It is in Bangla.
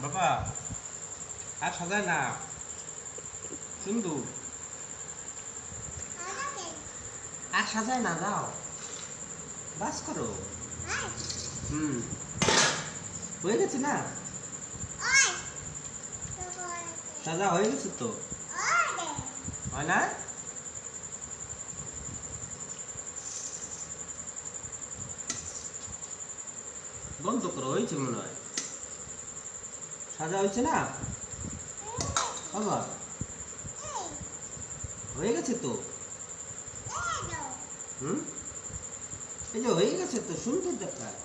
বাবা আর সাজায় না সিন্ধু আর সাজায় না দাও বাস করো হয়ে গেছে না সাজা হয়ে গেছে তো হয় না বন্ধ করো হয়েছে মনে হয় সাজা হয়েছে না বাবা হয়ে গেছে তো এই যে হয়ে গেছে তো সুন্দর দেখায়